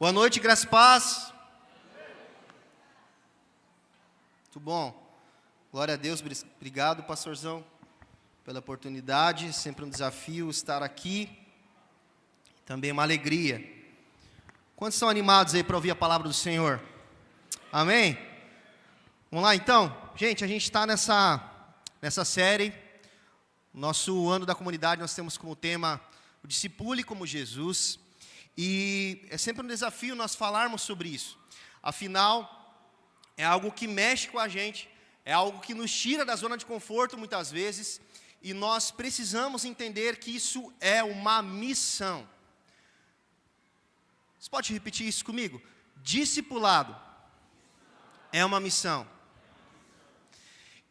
Boa noite, graça e paz. Muito bom. Glória a Deus. Obrigado, pastorzão, pela oportunidade. Sempre um desafio estar aqui. Também uma alegria. Quantos estão animados aí para ouvir a palavra do Senhor? Amém? Vamos lá então? Gente, a gente está nessa série. Nosso ano da comunidade nós temos como tema o Discipule como Jesus. E é sempre um desafio nós falarmos sobre isso. Afinal, é algo que mexe com a gente, é algo que nos tira da zona de conforto muitas vezes, e nós precisamos entender que isso é uma missão. Você pode repetir isso comigo? Discipulado é uma missão.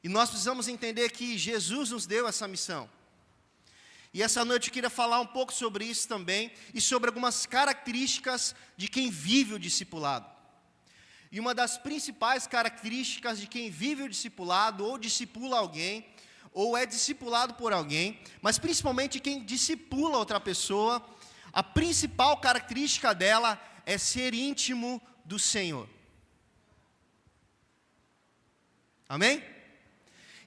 E nós precisamos entender que Jesus nos deu essa missão. E essa noite eu queria falar um pouco sobre isso também, e sobre algumas características de quem vive o discipulado. E uma das principais características de quem vive o discipulado, ou discipula alguém, ou é discipulado por alguém, mas principalmente quem discipula outra pessoa, a principal característica dela é ser íntimo do Senhor. Amém?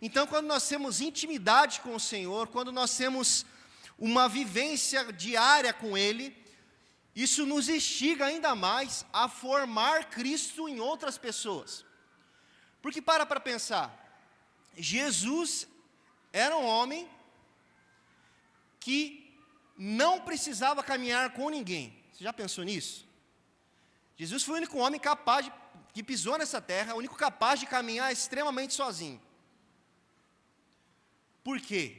Então, quando nós temos intimidade com o Senhor, quando nós temos uma vivência diária com Ele, isso nos instiga ainda mais a formar Cristo em outras pessoas. Porque para pensar, Jesus era um homem que não precisava caminhar com ninguém. Você já pensou nisso? Jesus foi o único homem que pisou nessa terra, o único capaz de caminhar extremamente sozinho. Por quê?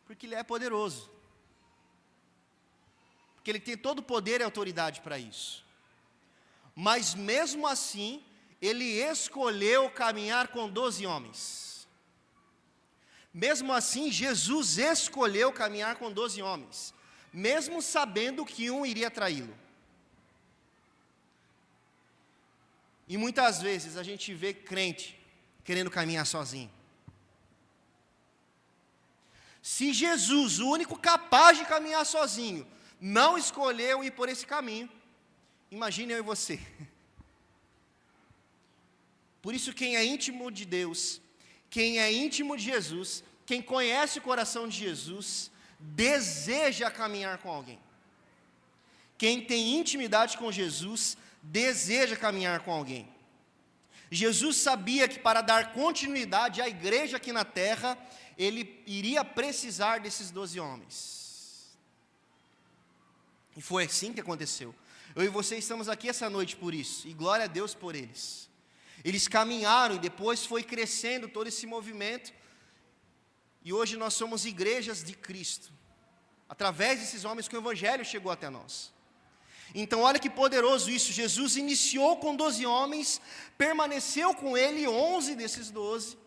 Porque Ele é poderoso. Porque Ele tem todo o poder e autoridade para isso. Mas mesmo assim, Ele escolheu caminhar com 12 homens. Mesmo assim, Jesus escolheu caminhar com 12 homens. Mesmo sabendo que um iria traí-lo. E muitas vezes a gente vê crente querendo caminhar sozinho. Se Jesus, o único capaz de caminhar sozinho, não escolheu ir por esse caminho, imagine eu e você. Por isso, quem é íntimo de Deus, quem é íntimo de Jesus, quem conhece o coração de Jesus, deseja caminhar com alguém. Quem tem intimidade com Jesus, deseja caminhar com alguém. Jesus sabia que para dar continuidade à igreja aqui na terra, Ele iria precisar desses 12 homens. E foi assim que aconteceu. Eu e você estamos aqui essa noite por isso, e glória a Deus por eles. Eles caminharam e depois foi crescendo todo esse movimento, e hoje nós somos igrejas de Cristo, através desses homens que o Evangelho chegou até nós. Então olha que poderoso isso, Jesus iniciou com 12 homens, permaneceu com ele 11 desses 12,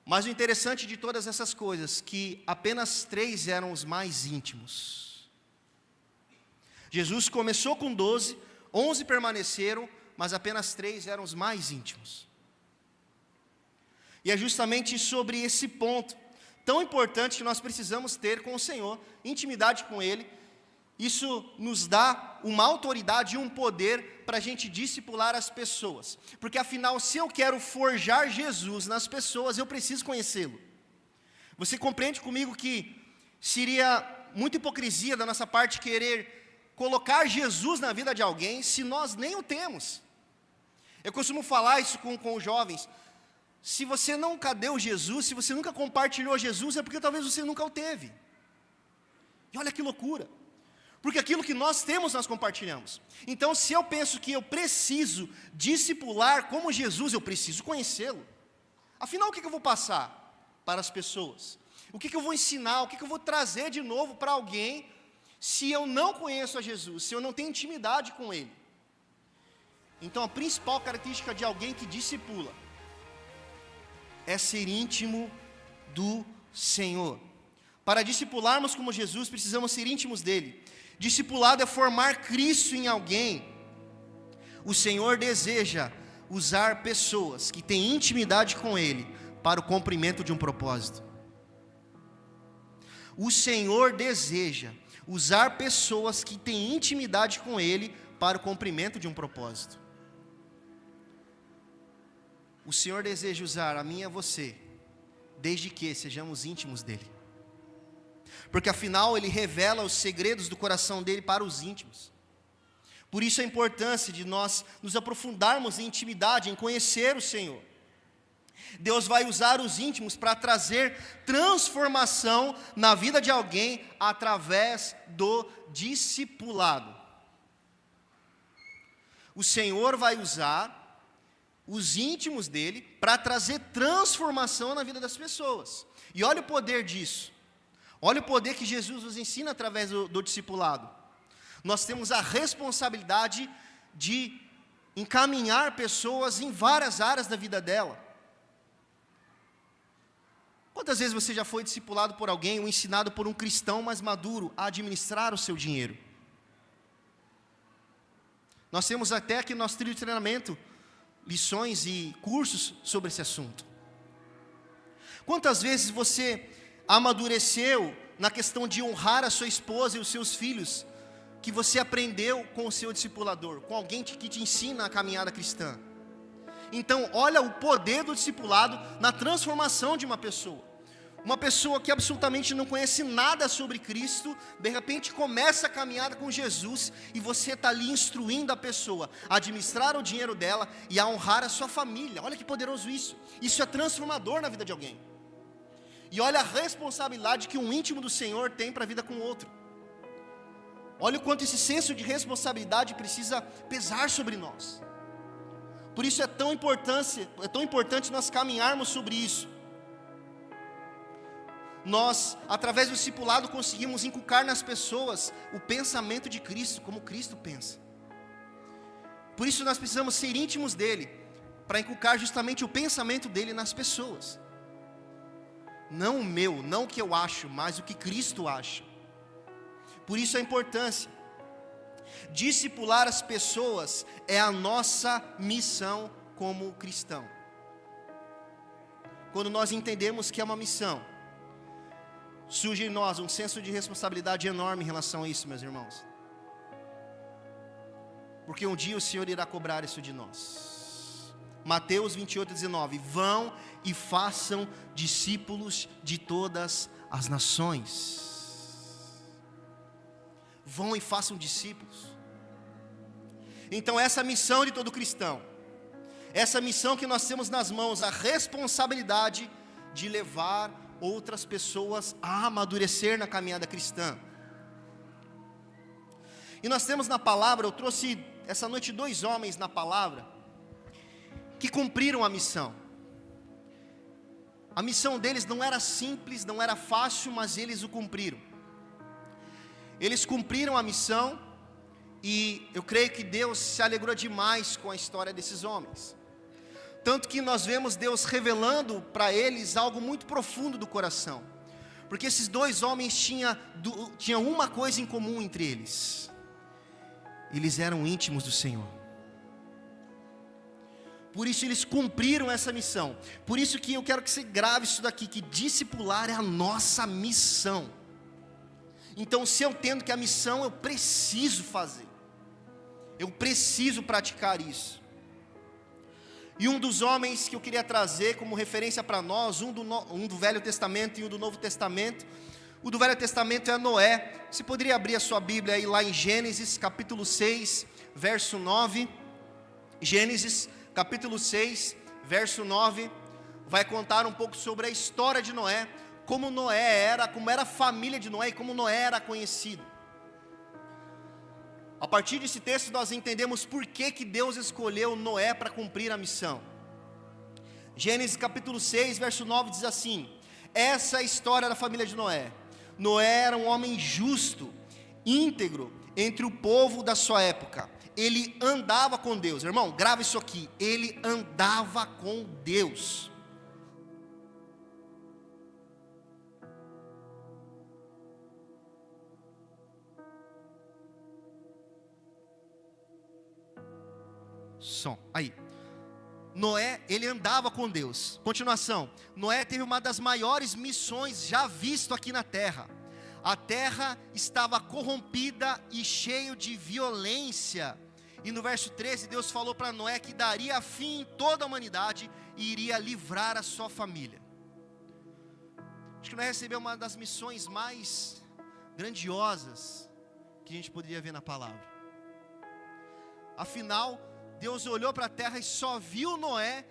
mas o interessante de todas essas coisas, que apenas 3 eram os mais íntimos. Jesus começou com 12, 11 permaneceram, mas apenas 3 eram os mais íntimos. E é justamente sobre esse ponto, tão importante que nós precisamos ter com o Senhor, intimidade com Ele. Isso nos dá uma autoridade e um poder para a gente discipular as pessoas. Porque afinal, se eu quero forjar Jesus nas pessoas, eu preciso conhecê-lo. Você compreende comigo que seria muita hipocrisia da nossa parte querer colocar Jesus na vida de alguém, se nós nem o temos? Eu costumo falar isso com os jovens. Se você nunca deu Jesus, se você nunca compartilhou Jesus, é porque talvez você nunca o teve. E olha que loucura. Porque aquilo que nós temos, nós compartilhamos. Então, se eu penso que eu preciso discipular como Jesus, eu preciso conhecê-lo. Afinal, o que eu vou passar para as pessoas? O que eu vou ensinar? O que eu vou trazer de novo para alguém, se eu não conheço a Jesus, se eu não tenho intimidade com Ele? Então, a principal característica de alguém que discipula é ser íntimo do Senhor. Para discipularmos como Jesus, precisamos ser íntimos dEle. Discipulado é formar Cristo em alguém. O Senhor deseja usar pessoas que têm intimidade com Ele para o cumprimento de um propósito. O Senhor deseja usar pessoas que têm intimidade com Ele para o cumprimento de um propósito. O Senhor deseja usar a mim e a você, desde que sejamos íntimos dEle. Porque afinal Ele revela os segredos do coração dEle para os íntimos. Por isso a importância de nós nos aprofundarmos em intimidade, em conhecer o Senhor. Deus vai usar os íntimos para trazer transformação na vida de alguém através do discipulado. O Senhor vai usar os íntimos dele para trazer transformação na vida das pessoas. E olha o poder disso. Olha o poder que Jesus nos ensina através do discipulado. Nós temos a responsabilidade de encaminhar pessoas em várias áreas da vida dela. Quantas vezes você já foi discipulado por alguém ou ensinado por um cristão mais maduro a administrar o seu dinheiro? Nós temos até aqui no nosso trilho de treinamento lições e cursos sobre esse assunto. Quantas vezes você amadureceu na questão de honrar a sua esposa e os seus filhos, que você aprendeu com o seu discipulador, com alguém que te ensina a caminhada cristã? Então, olha o poder do discipulado na transformação de uma pessoa. Uma pessoa que absolutamente não conhece nada sobre Cristo, de repente começa a caminhada com Jesus, e você está ali instruindo a pessoa a administrar o dinheiro dela e a honrar a sua família. Olha que poderoso isso. Isso é transformador na vida de alguém. E olha a responsabilidade que um íntimo do Senhor tem para a vida com o outro. Olha o quanto esse senso de responsabilidade precisa pesar sobre nós. Por isso é tão importante nós caminharmos sobre isso. Nós, através do discipulado, conseguimos inculcar nas pessoas o pensamento de Cristo, como Cristo pensa. Por isso nós precisamos ser íntimos dele, para inculcar justamente o pensamento dele nas pessoas. Não o meu, não o que eu acho, mas o que Cristo acha. Por isso a importância. Discipular as pessoas é a nossa missão como cristão. Quando nós entendemos que é uma missão, surge em nós um senso de responsabilidade enorme em relação a isso, meus irmãos. Porque um dia o Senhor irá cobrar isso de nós. Mateus 28:19. Vão e façam discípulos de todas as nações. Vão e façam discípulos. Então essa missão de todo cristão, essa missão que nós temos nas mãos, a responsabilidade de levar outras pessoas a amadurecer na caminhada cristã. E nós temos na palavra, eu trouxe essa noite 2 homens na palavra, que cumpriram a missão. A missão deles não era simples, não era fácil, mas eles o cumpriram. Eles cumpriram a missão, e eu creio que Deus se alegrou demais com a história desses homens. Tanto que nós vemos Deus revelando para eles algo muito profundo do coração. Porque esses 2 homens tinham uma coisa em comum entre eles. Eles eram íntimos do Senhor. Por isso eles cumpriram essa missão. Por isso que eu quero que você grave isso daqui, que discipular é a nossa missão. Então, se eu entendo que a missão eu preciso fazer, eu preciso praticar isso. E um dos homens que eu queria trazer como referência para nós, um do Velho Testamento e um do Novo Testamento. O do Velho Testamento é Noé. Você poderia abrir a sua Bíblia aí lá em Gênesis, capítulo 6, verso 9. Gênesis, capítulo 6, verso 9. Vai contar um pouco sobre a história de Noé, como era a família de Noé e como Noé era conhecido. A partir desse texto nós entendemos por que Deus escolheu Noé para cumprir a missão. Gênesis capítulo 6, verso 9 diz assim: essa é a história da família de Noé. Noé era um homem justo, íntegro entre o povo da sua época. Ele andava com Deus. Irmão, grava isso aqui. Ele andava com Deus. Som, aí. Noé, ele andava com Deus. Continuação. Noé teve uma das maiores missões já visto aqui na terra. A terra estava corrompida e cheia de violência. E no verso 13, Deus falou para Noé que daria fim em toda a humanidade e iria livrar a sua família. Acho que Noé recebeu uma das missões mais grandiosas que a gente poderia ver na palavra. Afinal, Deus olhou para a terra e só viu Noé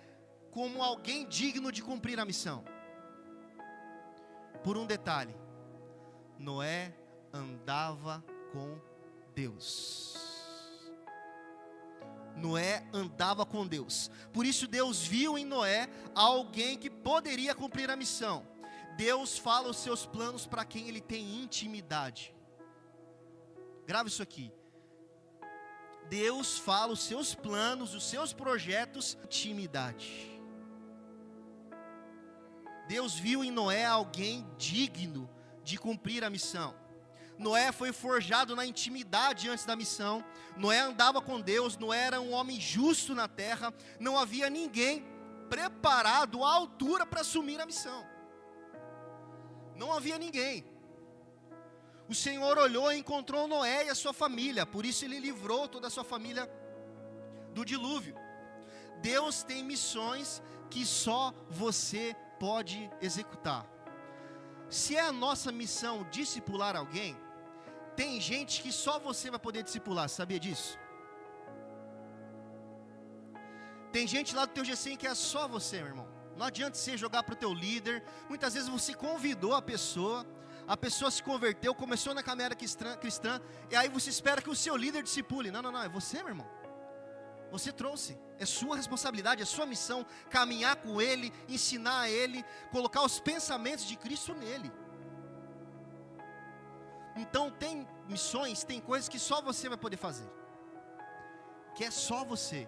como alguém digno de cumprir a missão. Por um detalhe: Noé andava com Deus. Noé andava com Deus. Por isso Deus viu em Noé alguém que poderia cumprir a missão. Deus fala os seus planos para quem ele tem intimidade. Grave isso aqui. Deus fala os seus planos, os seus projetos, intimidade. Deus viu em Noé alguém digno de cumprir a missão. Noé foi forjado na intimidade antes da missão. Noé andava com Deus. Noé era um homem justo na terra. Não havia ninguém preparado à altura para assumir a missão. Não havia ninguém. O Senhor olhou e encontrou Noé e a sua família. Por isso ele livrou toda a sua família do dilúvio. Deus tem missões que só você pode executar. Se é a nossa missão discipular alguém, tem gente que só você vai poder discipular, sabia disso? Tem gente lá do teu GCM que é só você, meu irmão. Não adianta você jogar para o teu líder. Muitas vezes você convidou a pessoa se converteu, começou na caminhada cristã, e aí você espera que o seu líder discipule. Não, é você, meu irmão. Você trouxe, é sua responsabilidade, é sua missão caminhar com ele, ensinar a ele, colocar os pensamentos de Cristo nele. Então tem missões, tem coisas que só você vai poder fazer, que é só você.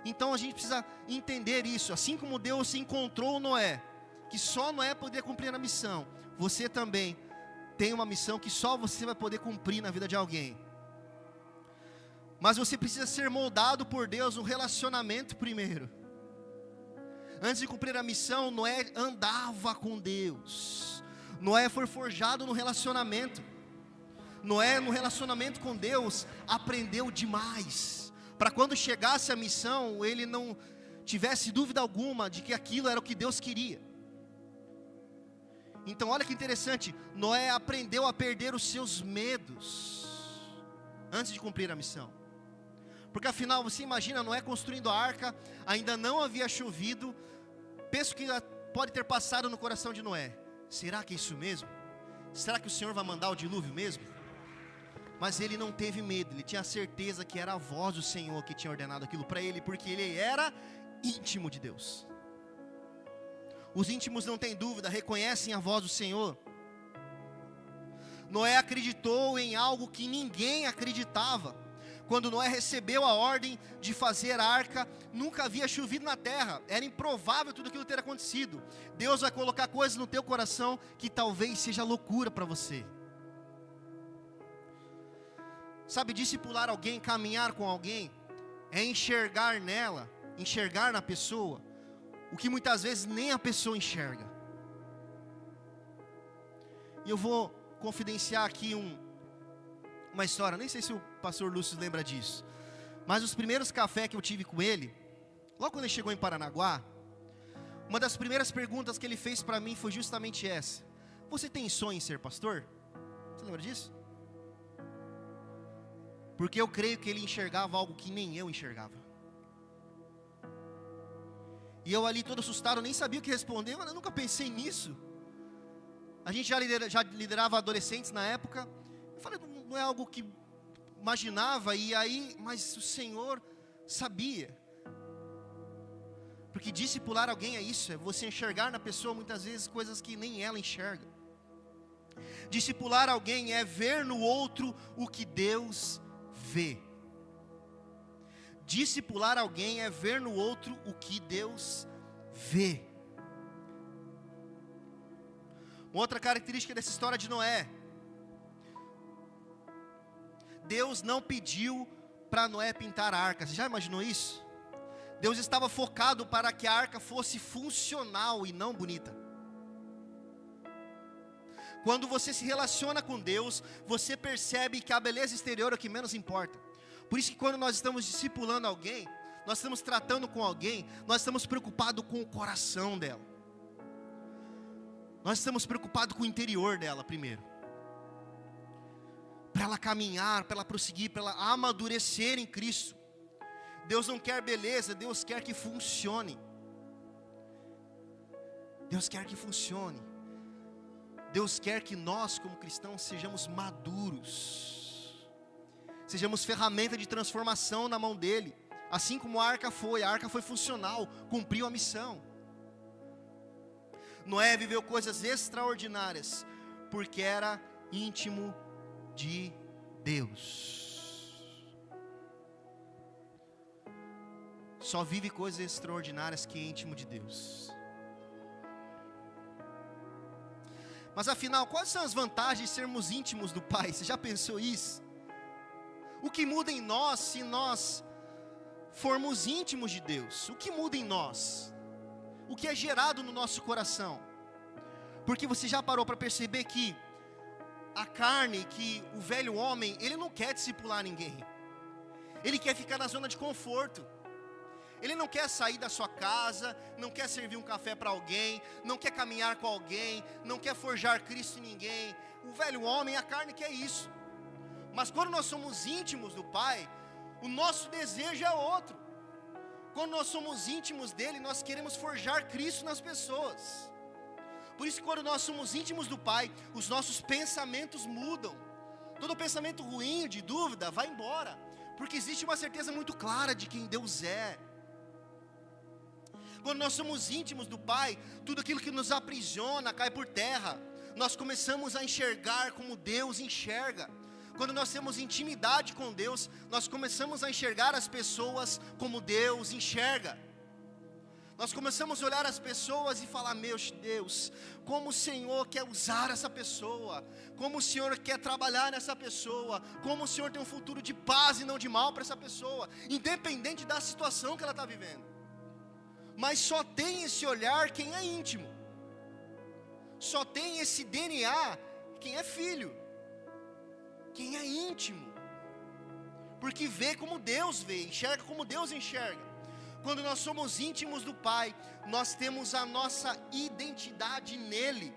Então a gente precisa entender isso. Assim como Deus encontrou Noé, que só Noé poderia cumprir a missão, você também tem uma missão que só você vai poder cumprir na vida de alguém. Mas você precisa ser moldado por Deus no relacionamento primeiro. Antes de cumprir a missão, Noé andava com Deus. Noé foi forjado no relacionamento. Noé, no relacionamento com Deus, aprendeu demais. Para quando chegasse a missão, ele não tivesse dúvida alguma de que aquilo era o que Deus queria. Então olha que interessante, Noé aprendeu a perder os seus medos antes de cumprir a missão. Porque afinal, você imagina Noé construindo a arca, ainda não havia chovido. Penso que pode ter passado no coração de Noé: será que é isso mesmo? Será que o Senhor vai mandar o dilúvio mesmo? Mas ele não teve medo, ele tinha certeza que era a voz do Senhor que tinha ordenado aquilo para ele, porque ele era íntimo de Deus. Os íntimos não têm dúvida, reconhecem a voz do Senhor. Noé acreditou em algo que ninguém acreditava. Quando Noé recebeu a ordem de fazer a arca, nunca havia chovido na terra, era improvável tudo aquilo ter acontecido. Deus vai colocar coisas no teu coração que talvez seja loucura para você. Sabe, discipular alguém, caminhar com alguém, é enxergar nela, enxergar na pessoa, o que muitas vezes nem a pessoa enxerga. E eu vou confidenciar aqui uma história, nem sei se o pastor Lúcio lembra disso, mas os primeiros cafés que eu tive com ele, logo quando ele chegou em Paranaguá, uma das primeiras perguntas que ele fez para mim foi justamente essa: você tem sonho em ser pastor? Você lembra disso? Porque eu creio que ele enxergava algo que nem eu enxergava. E eu ali todo assustado, nem sabia o que responder, mas eu nunca pensei nisso. A gente já liderava adolescentes na época. Eu falei, não é algo que imaginava, e aí, mas o Senhor sabia. Porque discipular alguém é isso, é você enxergar na pessoa muitas vezes coisas que nem ela enxerga. Discipular alguém é ver no outro o que Deus vê. Discipular alguém é ver no outro o que Deus vê. Uma outra característica dessa história de Noé: Deus não pediu para Noé pintar a arca. Você já imaginou isso? Deus estava focado para que a arca fosse funcional e não bonita. Quando você se relaciona com Deus, você percebe que a beleza exterior é o que menos importa. Por isso que quando nós estamos discipulando alguém, nós estamos tratando com alguém, nós estamos preocupados com o coração dela. Nós estamos preocupados com o interior dela primeiro. Para ela caminhar, para ela prosseguir, para ela amadurecer em Cristo. Deus não quer beleza, Deus quer que funcione. Deus quer que funcione. Deus quer que nós, como cristãos, sejamos maduros. Sejamos ferramenta de transformação na mão dEle. Assim como a arca foi funcional, cumpriu a missão. Noé viveu coisas extraordinárias, porque era íntimo de Deus. Só vive coisas extraordinárias quem é íntimo de Deus. Mas afinal, quais são as vantagens de sermos íntimos do Pai? Você já pensou isso? O que muda em nós se nós formos íntimos de Deus? O que muda em nós? O que é gerado no nosso coração? Porque você já parou para perceber que a carne, que o velho homem, ele não quer discipular ninguém. Ele quer ficar na zona de conforto. Ele não quer sair da sua casa, não quer servir um café para alguém, não quer caminhar com alguém, não quer forjar Cristo em ninguém. O velho homem, a carne quer isso. Mas quando nós somos íntimos do Pai, o nosso desejo é outro. Quando nós somos íntimos dele, nós queremos forjar Cristo nas pessoas. Por isso que quando nós somos íntimos do Pai, os nossos pensamentos mudam. Todo pensamento ruim, de dúvida, vai embora. Porque existe uma certeza muito clara de quem Deus é. Quando nós somos íntimos do Pai, tudo aquilo que nos aprisiona cai por terra. Nós começamos a enxergar como Deus enxerga. Quando nós temos intimidade com Deus, nós começamos a enxergar as pessoas como Deus enxerga. Nós começamos a olhar as pessoas e falar: meu Deus, como o Senhor quer usar essa pessoa, como o Senhor quer trabalhar nessa pessoa, como o Senhor tem um futuro de paz e não de mal para essa pessoa, independente da situação que ela está vivendo. Mas só tem esse olhar quem é íntimo. Só tem esse DNA quem é filho, quem é íntimo, porque vê como Deus vê, enxerga como Deus enxerga. Quando nós somos íntimos do Pai, nós temos a nossa identidade nele.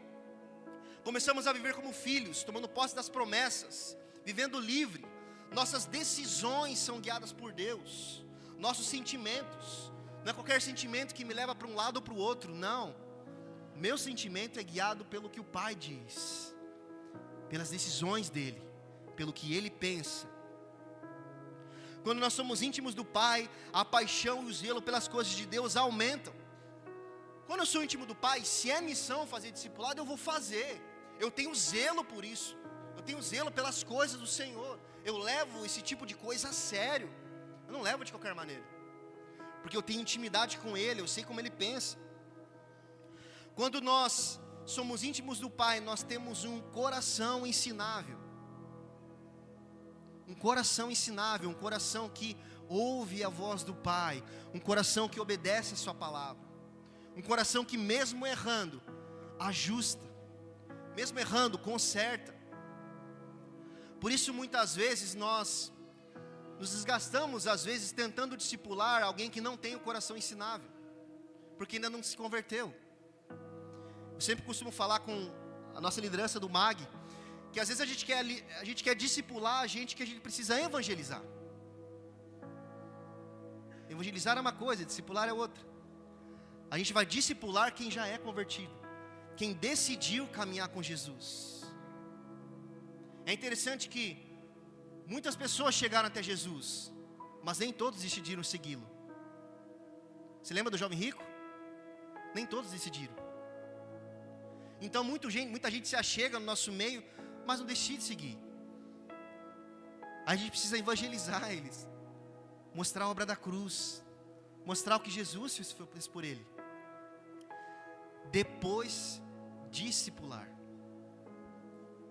Começamos a viver como filhos, tomando posse das promessas, vivendo livre. Nossas decisões são guiadas por Deus. Nossos sentimentos, não é qualquer sentimento que me leva para um lado ou para o outro, não. Meu sentimento é guiado pelo que o Pai diz, pelas decisões dele, pelo que ele pensa. Quando nós somos íntimos do Pai, a paixão e o zelo pelas coisas de Deus aumentam. Quando eu sou íntimo do Pai, se é missão fazer discipulado, eu vou fazer. Eu tenho zelo por isso. Eu tenho zelo pelas coisas do Senhor. Eu levo esse tipo de coisa a sério. Eu não levo de qualquer maneira, porque eu tenho intimidade com Ele, eu sei como Ele pensa. Quando nós somos íntimos do Pai, nós temos um coração ensinável. Um coração ensinável, um coração que ouve a voz do Pai, um coração que obedece a sua palavra, um coração que mesmo errando, ajusta, mesmo errando, conserta. Por isso muitas vezes nós nos desgastamos, às vezes tentando discipular alguém que não tem o coração ensinável, porque ainda não se converteu. Eu sempre costumo falar com a nossa liderança do MAG, que às vezes a gente quer discipular a gente que a gente precisa evangelizar. Evangelizar é uma coisa, discipular é outra. A gente vai discipular quem já é convertido, quem decidiu caminhar com Jesus. É interessante que muitas pessoas chegaram até Jesus, mas nem todos decidiram segui-lo. Você lembra do jovem rico? Nem todos decidiram. Então muita gente se achega no nosso meio, mas não decide seguir. A gente precisa evangelizar eles, mostrar a obra da cruz, mostrar o que Jesus fez por ele. Depois, discipular.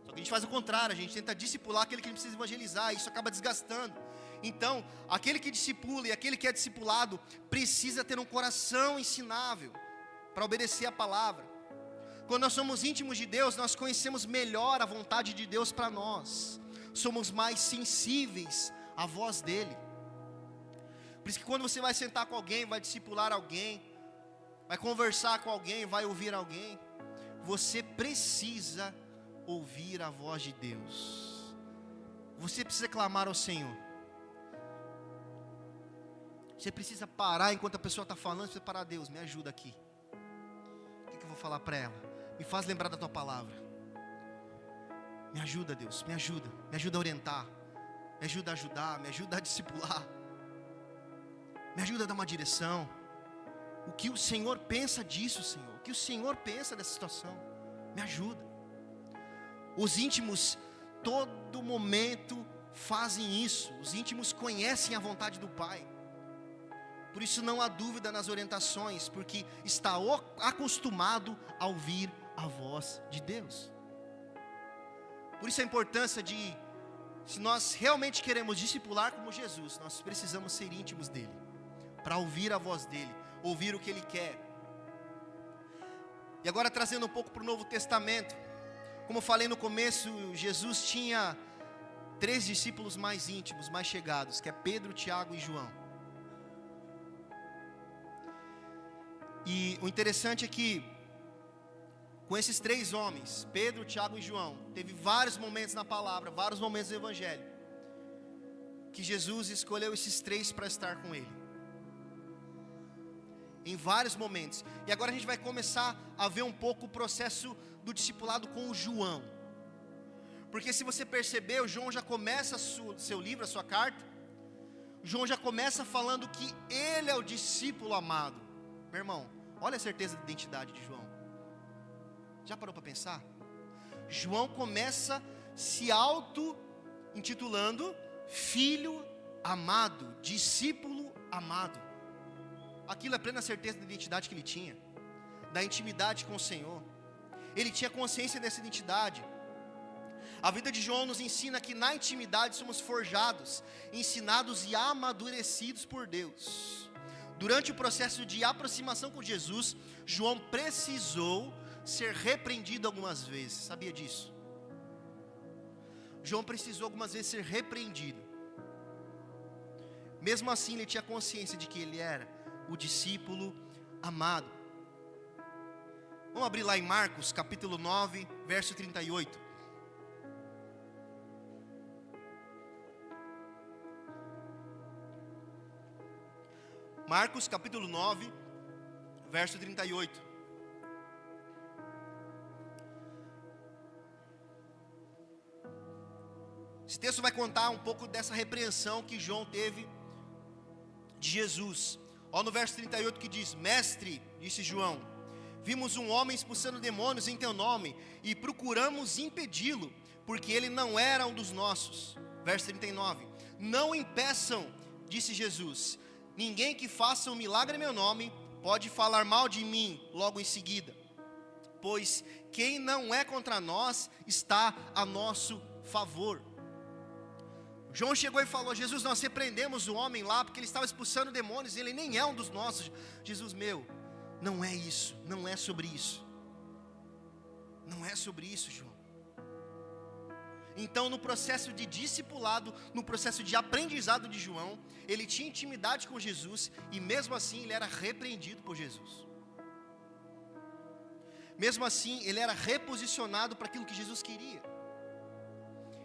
Só que a gente faz o contrário, a gente tenta discipular aquele que a gente precisa evangelizar, e isso acaba desgastando. Então, aquele que discipula e aquele que é discipulado precisa ter um coração ensinável para obedecer a palavra. Quando nós somos íntimos de Deus, nós conhecemos melhor a vontade de Deus para nós. Somos mais sensíveis à voz dEle. Por isso que quando você vai sentar com alguém, vai discipular alguém, vai conversar com alguém, vai ouvir alguém, você precisa ouvir a voz de Deus. Você precisa clamar ao Senhor. Você precisa parar enquanto a pessoa está falando. Você parar: Deus, me ajuda aqui. O que eu vou falar para ela? Me faz lembrar da tua palavra. Me ajuda, Deus, me ajuda a orientar, me ajuda a ajudar, me ajuda a discipular, me ajuda a dar uma direção. O que o Senhor pensa disso, Senhor? O que o Senhor pensa dessa situação? Me ajuda. Os íntimos, todo momento, fazem isso. Os íntimos conhecem a vontade do Pai. Por isso não há dúvida nas orientações, porque está acostumado a ouvir a voz de Deus. Por isso a importância de, se nós realmente queremos discipular como Jesus, nós precisamos ser íntimos dEle, para ouvir a voz dEle, ouvir o que Ele quer. E agora trazendo um pouco para o Novo Testamento, como eu falei no começo, Jesus tinha 3 discípulos mais íntimos, mais chegados, que é Pedro, Tiago e João. E o interessante é que, com esses 3 homens, Pedro, Tiago e João, teve vários momentos na palavra, vários momentos do Evangelho, que Jesus escolheu esses 3 para estar com Ele. Em vários momentos. E agora a gente vai começar a ver um pouco o processo do discipulado com o João. Porque se você percebeu, João já começa seu livro, a sua carta. João já começa falando que ele é o discípulo amado. Meu irmão, olha a certeza de identidade de João. Já parou para pensar? João começa se auto-intitulando filho amado, discípulo amado. Aquilo é plena certeza da identidade que ele tinha, da intimidade com o Senhor. Ele tinha consciência dessa identidade. A vida de João nos ensina que na intimidade somos forjados, ensinados e amadurecidos por Deus. Durante o processo de aproximação com Jesus, João precisou ser repreendido algumas vezes. Sabia disso? João precisou algumas vezes ser repreendido. Mesmo assim, ele tinha consciência de que ele era o discípulo amado. Vamos abrir lá em Marcos, capítulo 9, verso 38. Marcos, capítulo 9, verso 38. Esse texto vai contar um pouco dessa repreensão que João teve de Jesus. Olha no verso 38 que diz: Mestre, disse João, vimos um homem expulsando demônios em teu nome e procuramos impedi-lo, porque ele não era um dos nossos. Verso 39. Não impeçam, disse Jesus, ninguém que faça um milagre em meu nome pode falar mal de mim logo em seguida, pois quem não é contra nós está a nosso favor. João chegou e falou: Jesus, nós repreendemos o homem lá porque ele estava expulsando demônios, ele nem é um dos nossos. Jesus, não é isso, não é sobre isso. Não é sobre isso, João. Então, no processo de discipulado, no processo de aprendizado de João, ele tinha intimidade com Jesus e mesmo assim ele era repreendido por Jesus. Mesmo assim, ele era reposicionado para aquilo que Jesus queria.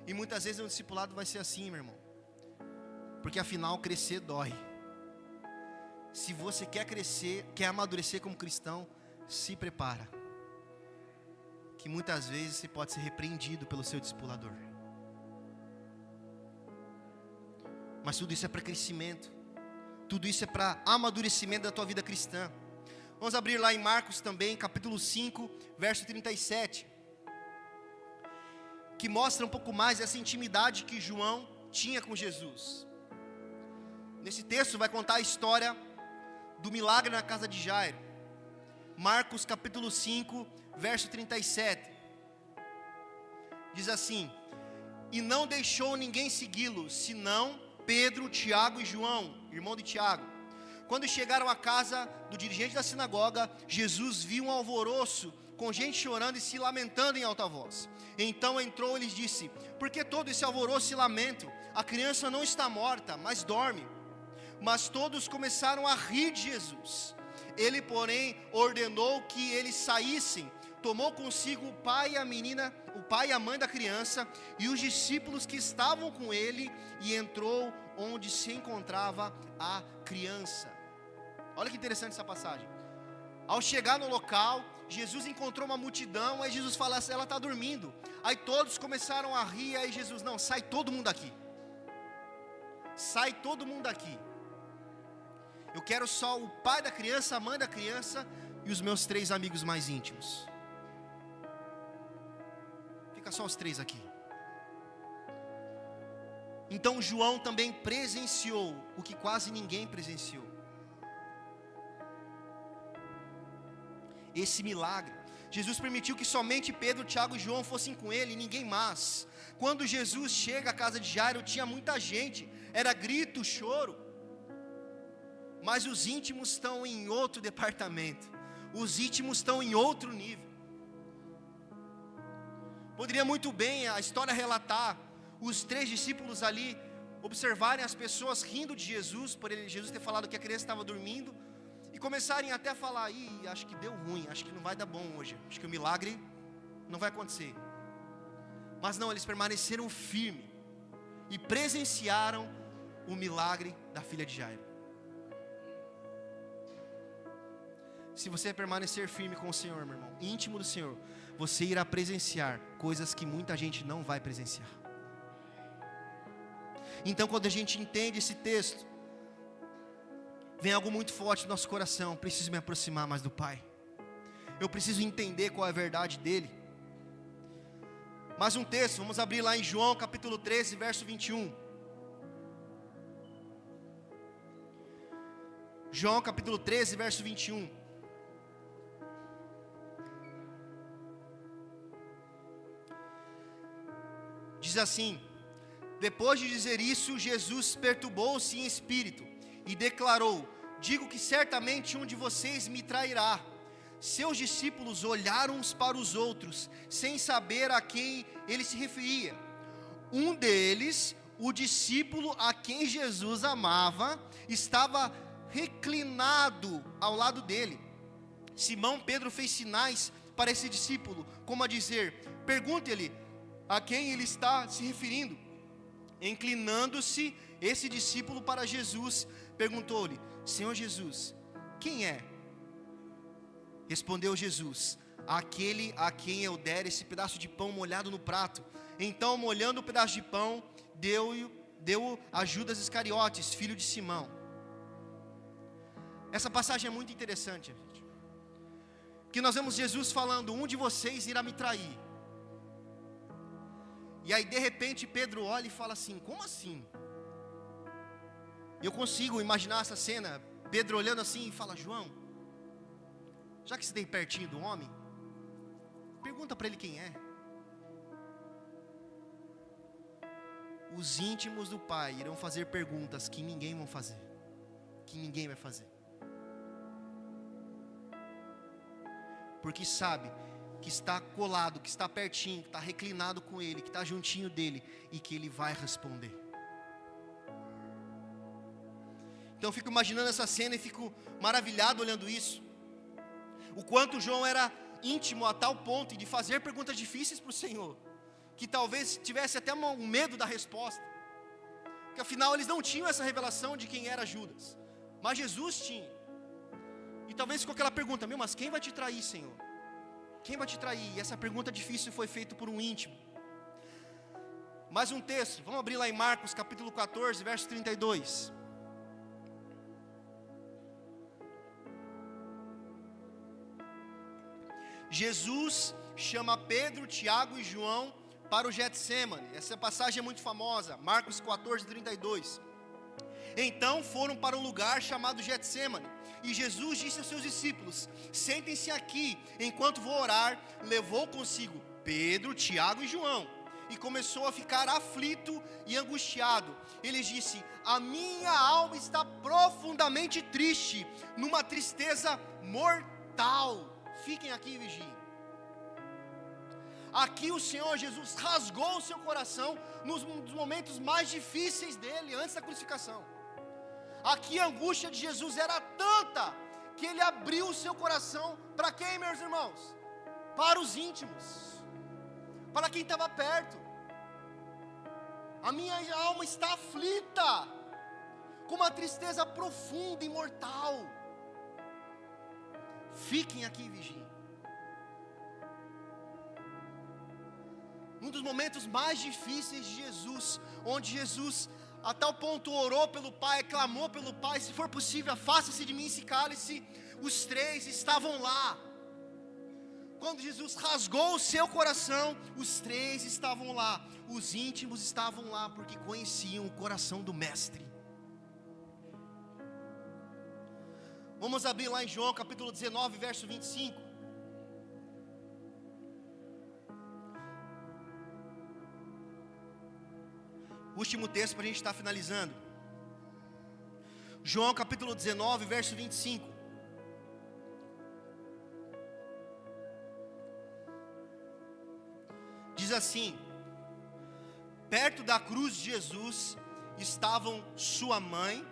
E muitas vezes no discipulado vai ser assim, meu irmão. Porque afinal, crescer dói. Se você quer crescer, quer amadurecer como cristão, se prepara. Que muitas vezes você pode ser repreendido pelo seu discipulador. Mas tudo isso é para crescimento. Tudo isso é para amadurecimento da tua vida cristã. Vamos abrir lá em Marcos também, capítulo 5, verso 37. Que mostra um pouco mais essa intimidade que João tinha com Jesus. Nesse texto vai contar a história do milagre na casa de Jairo. Marcos capítulo 5, verso 37. Diz assim: E não deixou ninguém segui-lo, senão Pedro, Tiago e João, irmão de Tiago. Quando chegaram à casa do dirigente da sinagoga, Jesus viu um alvoroço com gente chorando e se lamentando em alta voz. Então entrou e lhes disse: por que todo esse alvoroço e lamento? A criança não está morta, mas dorme. Mas todos começaram a rir de Jesus. Ele, porém, ordenou que eles saíssem. Tomou consigo o pai e a mãe da criança e os discípulos que estavam com ele, e entrou onde se encontrava a criança. Olha que interessante essa passagem. Ao chegar no local, Jesus encontrou uma multidão. Aí Jesus fala: ela está dormindo. Aí todos começaram a rir. Aí Jesus: não, sai todo mundo aqui. Sai todo mundo aqui. Eu quero só o pai da criança, a mãe da criança e os meus 3 amigos mais íntimos. Fica só os 3 aqui. Então João também presenciou o que quase ninguém presenciou. Esse milagre. Jesus permitiu que somente Pedro, Tiago e João fossem com ele, e ninguém mais. Quando Jesus chega à casa de Jairo, tinha muita gente, era grito, choro. Mas os íntimos estão em outro departamento. Os íntimos estão em outro nível. Poderia muito bem a história relatar os 3 discípulos ali observarem as pessoas rindo de Jesus, por Jesus ter falado que a criança estava dormindo, e começarem até a falar: acho que deu ruim, acho que não vai dar bom hoje, acho que o milagre não vai acontecer. Mas não, eles permaneceram firmes e presenciaram o milagre da filha de Jairo. Se você permanecer firme com o Senhor, meu irmão, íntimo do Senhor, você irá presenciar coisas que muita gente não vai presenciar. Então, quando a gente entende esse texto, vem algo muito forte no nosso coração: preciso me aproximar mais do Pai. Eu preciso entender qual é a verdade dele. Mais um texto, vamos abrir lá em João capítulo 13, verso 21. João capítulo 13, verso 21. Diz assim: depois de dizer isso, Jesus perturbou-se em espírito e declarou: digo que certamente um de vocês me trairá. Seus discípulos olharam uns para os outros, sem saber a quem ele se referia. Um deles, o discípulo a quem Jesus amava, estava reclinado ao lado dele. Simão Pedro fez sinais para esse discípulo, como a dizer: pergunte-lhe a quem ele está se referindo. Inclinando-se esse discípulo para Jesus, perguntou-lhe: Senhor Jesus, quem é? Respondeu Jesus: aquele a quem eu der esse pedaço de pão molhado no prato. Então, molhando o pedaço de pão, deu a Judas Iscariotes, filho de Simão. Essa passagem é muito interessante, gente, que nós vemos Jesus falando: um de vocês irá me trair. E aí de repente Pedro olha e fala assim: como assim? Eu consigo imaginar essa cena, Pedro olhando assim e fala: João, já que você tem pertinho do homem, pergunta para ele quem é. Os íntimos do Pai irão fazer perguntas que ninguém vai fazer, porque sabe que está colado, que está pertinho, que está reclinado com ele, que está juntinho dele, e que ele vai responder. Então eu fico imaginando essa cena e fico maravilhado olhando isso. O quanto João era íntimo a tal ponto de fazer perguntas difíceis para o Senhor, que talvez tivesse até um medo da resposta, porque afinal eles não tinham essa revelação de quem era Judas, mas Jesus tinha. E talvez ficou aquela pergunta: mas quem vai te trair, Senhor? Quem vai te trair? E essa pergunta difícil foi feita por um íntimo. Mais um texto, vamos abrir lá em Marcos capítulo 14, verso 32. Jesus chama Pedro, Tiago e João para o Getsemane. Essa passagem é muito famosa, Marcos 14, 32. Então foram para um lugar chamado Getsemane, e Jesus disse aos seus discípulos: sentem-se aqui enquanto vou orar. Levou consigo Pedro, Tiago e João, e começou a ficar aflito e angustiado. Ele disse: a minha alma está profundamente triste, numa tristeza mortal. Fiquem aqui e vigiem. Aqui o Senhor Jesus rasgou o seu coração nos momentos mais difíceis dele, antes da crucificação. Aqui a angústia de Jesus era tanta que ele abriu o seu coração para quem, meus irmãos? Para os íntimos, para quem estava perto. A minha alma está aflita, com uma tristeza profunda e mortal. Fiquem aqui e vigiem. Um dos momentos mais difíceis de Jesus, onde Jesus a tal ponto orou pelo Pai, clamou pelo Pai: se for possível, afasta-se de mim esse cálice. Os três estavam lá. Quando Jesus rasgou o seu coração, os três estavam lá. Os íntimos estavam lá, porque conheciam o coração do Mestre. Vamos abrir lá em João capítulo 19, verso 25. Último texto para a gente estar finalizando. João capítulo 19, verso 25. Diz assim: perto da cruz de Jesus estavam sua mãe,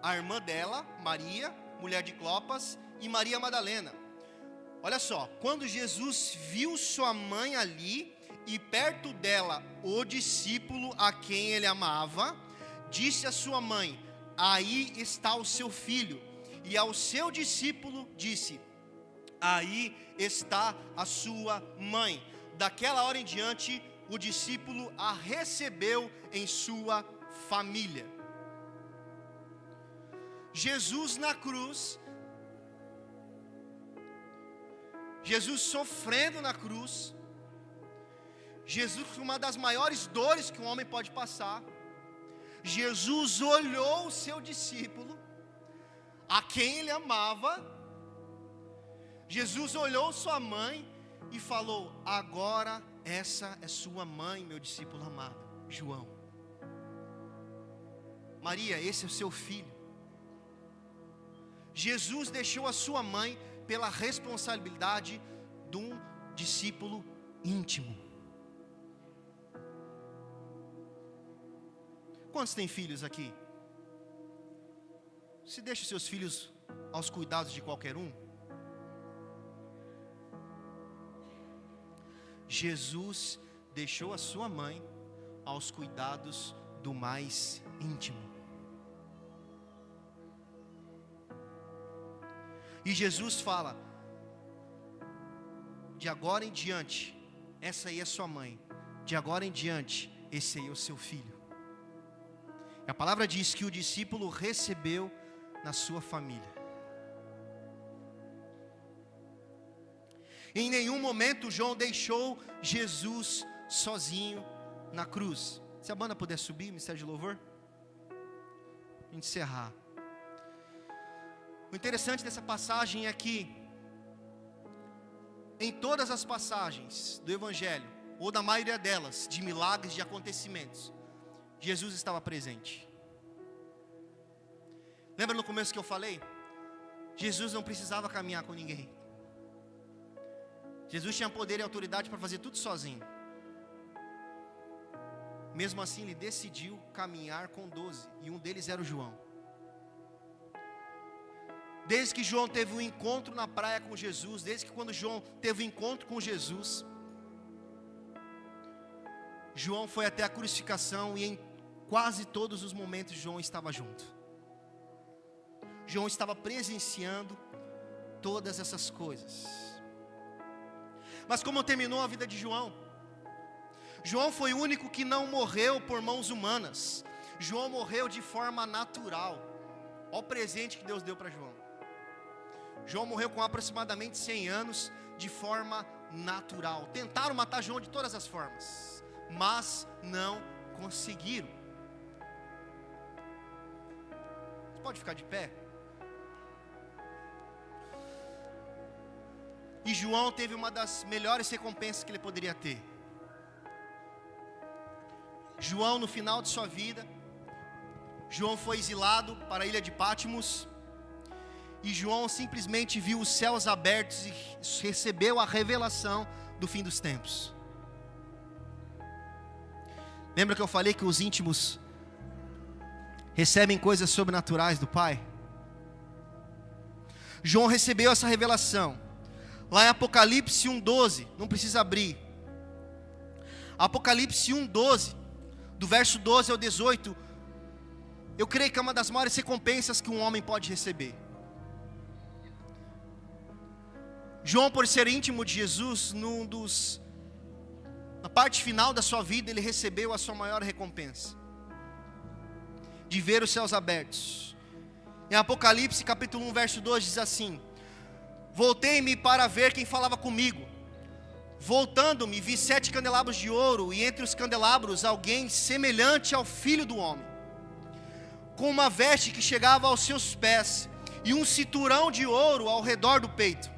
a irmã dela, Maria, mulher de Clopas, e Maria Madalena. Olha só, quando Jesus viu sua mãe ali, e perto dela o discípulo a quem ele amava, disse à sua mãe: aí está o seu filho. E ao seu discípulo disse: aí está a sua mãe. Daquela hora em diante, o discípulo a recebeu em sua família. Jesus na cruz, Jesus sofrendo na cruz, Jesus com uma das maiores dores que um homem pode passar, Jesus olhou o seu discípulo, a quem ele amava, Jesus olhou sua mãe e falou: agora essa é sua mãe, meu discípulo amado, João. Maria, esse é o seu filho. Jesus deixou a sua mãe pela responsabilidade de um discípulo íntimo. Quantos têm filhos aqui? Se deixa os seus filhos aos cuidados de qualquer um? Jesus deixou a sua mãe aos cuidados do mais íntimo. E Jesus fala: de agora em diante, essa aí é sua mãe. De agora em diante, esse aí é o seu filho. A palavra diz que o discípulo recebeu na sua família. Em nenhum momento João deixou Jesus sozinho na cruz. Se a banda puder subir, ministério de louvor, a gente encerrar. O interessante dessa passagem é que em todas as passagens do Evangelho, ou na maioria delas, de milagres, de acontecimentos, Jesus estava presente. Lembra no começo que eu falei? Jesus não precisava caminhar com ninguém. Jesus tinha poder e autoridade para fazer tudo sozinho. Mesmo assim, ele decidiu caminhar com 12, e um deles era o João. Desde que João teve um encontro na praia com Jesus, desde que quando João teve um encontro com Jesus, João foi até a crucificação, e em quase todos os momentos João estava junto. João estava presenciando todas essas coisas. Mas como terminou a vida de João? João foi o único que não morreu por mãos humanas. João morreu de forma natural. Olha o presente que Deus deu para João. João morreu com aproximadamente 100 anos de forma natural. Tentaram matar João de todas as formas, mas não conseguiram. Você pode ficar de pé? E João teve uma das melhores recompensas que ele poderia ter. João, no final de sua vida, João foi exilado para a ilha de Patmos. E João simplesmente viu os céus abertos e recebeu a revelação do fim dos tempos. Lembra que eu falei que os íntimos recebem coisas sobrenaturais do Pai? João recebeu essa revelação lá em Apocalipse 1:12, não precisa abrir. Apocalipse 1:12, do verso 12 ao 18, eu creio que é uma das maiores recompensas que um homem pode receber. João, por ser íntimo de Jesus, na parte final da sua vida, ele recebeu a sua maior recompensa, de ver os céus abertos. Em Apocalipse capítulo 1, verso 2 diz assim: voltei-me para ver quem falava comigo. Voltando-me, vi 7 candelabros de ouro, e entre os candelabros alguém semelhante ao Filho do Homem, com uma veste que chegava aos seus pés, e um cinturão de ouro ao redor do peito.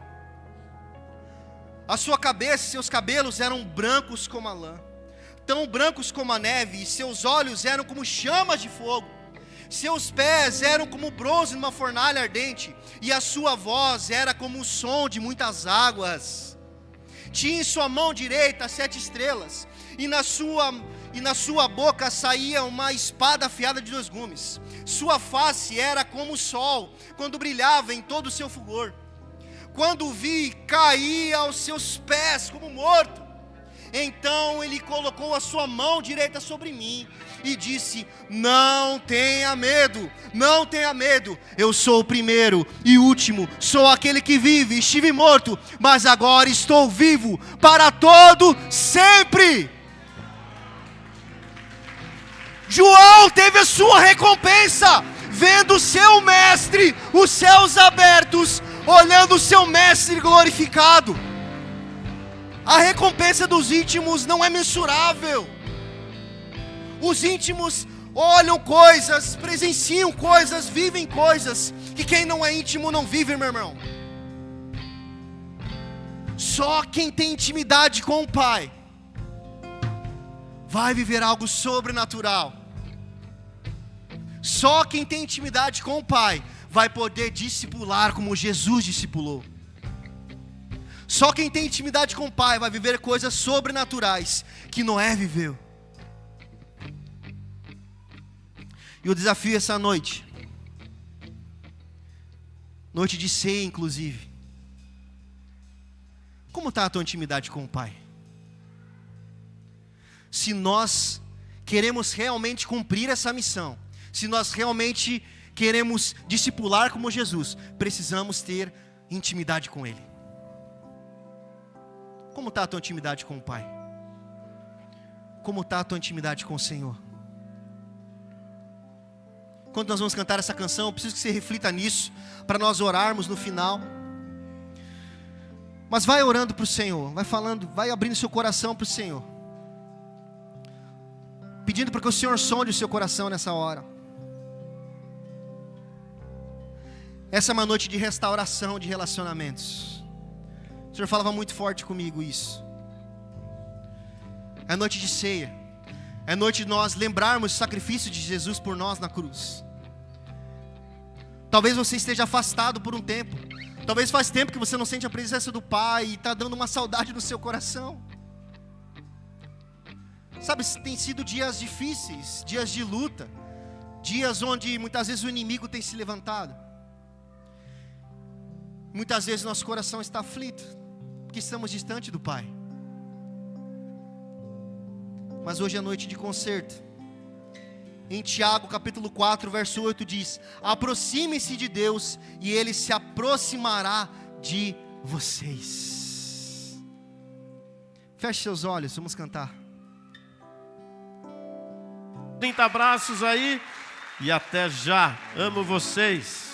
A sua cabeça e seus cabelos eram brancos como a lã, tão brancos como a neve, e seus olhos eram como chamas de fogo. Seus pés eram como bronze numa fornalha ardente, e a sua voz era como o som de muitas águas. Tinha em sua mão direita 7 estrelas, e na sua boca saía uma espada afiada de 2 gumes. Sua face era como o sol, quando brilhava em todo o seu fulgor. Quando o vi, caí aos seus pés como morto. Então ele colocou a sua mão direita sobre mim e disse: não tenha medo, não tenha medo. Eu sou o primeiro e último, sou aquele que vive. Estive morto, mas agora estou vivo para todo sempre. João teve a sua recompensa, vendo o seu mestre, os céus abertos, olhando o seu mestre glorificado. A recompensa dos íntimos não é mensurável. Os íntimos olham coisas, presenciam coisas, vivem coisas que quem não é íntimo não vive, meu irmão. Só quem tem intimidade com o Pai vai viver algo sobrenatural. Só quem tem intimidade com o Pai vai poder discipular como Jesus discipulou. Só quem tem intimidade com o Pai vai viver coisas sobrenaturais que Noé viveu. E o desafio essa noite, noite de ceia inclusive, como está a tua intimidade com o Pai? Se nós queremos realmente cumprir essa missão, se nós realmente queremos discipular como Jesus, precisamos ter intimidade com Ele. Como está a tua intimidade com o Pai? Como está a tua intimidade com o Senhor? Quando nós vamos cantar essa canção, eu preciso que você reflita nisso, para nós orarmos no final. Mas vai orando para o Senhor, vai falando, vai abrindo seu coração para o Senhor, pedindo para que o Senhor sonde o seu coração nessa hora. Essa é uma noite de restauração de relacionamentos. O Senhor falava muito forte comigo isso. É noite de ceia. É noite de nós lembrarmos o sacrifício de Jesus por nós na cruz. Talvez você esteja afastado por um tempo. Talvez faz tempo que você não sente a presença do Pai e está dando uma saudade no seu coração. Sabe, tem sido dias difíceis, dias de luta, dias onde muitas vezes o inimigo tem se levantado. Muitas vezes nosso coração está aflito, porque estamos distante do Pai. Mas hoje é noite de conserto. Em Tiago capítulo 4 verso 8 diz: aproxime-se de Deus e Ele se aproximará de vocês. Feche seus olhos, vamos cantar. 30 abraços aí e até já. Amo vocês.